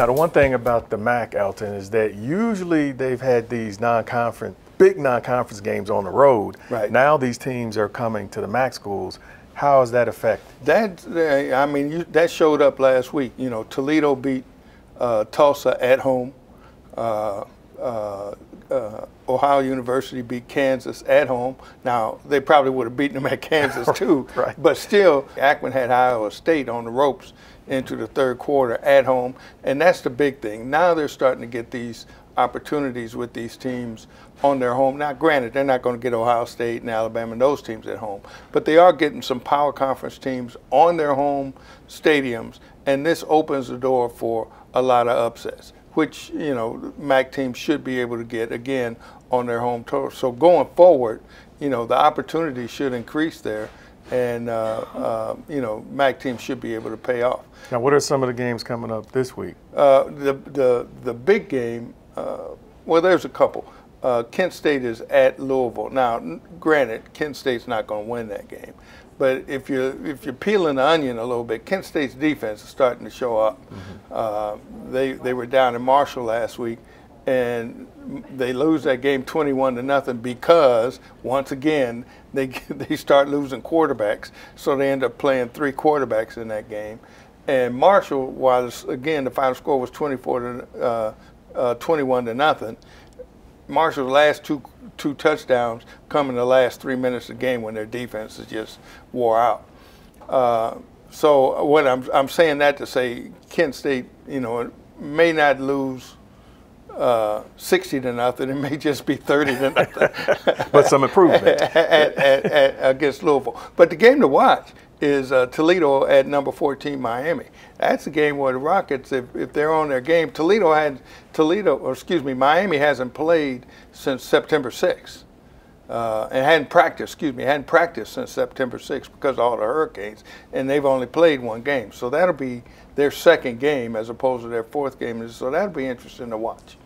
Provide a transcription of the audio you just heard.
Now, the one thing about the MAC, Elton, is that usually they've had these big non-conference games on the road. Right. Now these teams are coming to the MAC schools. How has that affected? I mean, that showed up last week. You know, Toledo beat Tulsa at home. Ohio University beat Kansas at home. Now, they probably would have beaten them at Kansas too, Right. But still, Akron had Iowa State on the ropes into the third quarter at home, and that's the big thing. Now they're starting to get these opportunities with these teams on their home. Now, granted, they're not going to get Ohio State and Alabama and those teams at home, but they are getting some power conference teams on their home stadiums, and this opens the door for a lot of upsets, which, you know, MAC teams should be able to get, again, on their home turf. So going forward, you know, the opportunity should increase there, and, you know, MAC teams should be able to pay off. Now, what are some of the games coming up this week? The big game, well, there's a couple. Kent State is at Louisville. Now, granted, Kent State's not going to win that game, but if you're peeling the onion a little bit, Kent State's defense is starting to show up. Mm-hmm. They were down in Marshall last week, and they lose that game 21-0 because once again they start losing quarterbacks, so they end up playing 3 quarterbacks in that game. And Marshall, while again the final score was 21-0. Marshall's last two touchdowns come in the last 3 minutes of the game when their defense is just wore out. So what I'm saying that to say, Kent State, you know, may not lose 60-0. It may just be 30-0. But some improvement against Louisville. But the game to watch is Toledo at number 14 Miami. That's a game where the Rockets, if they're on their game, Miami hasn't played since September 6th. And hadn't practiced since September 6th because of all the hurricanes, and they've only played 1 game. So that'll be their second game as opposed to their 4th game, so that'll be interesting to watch.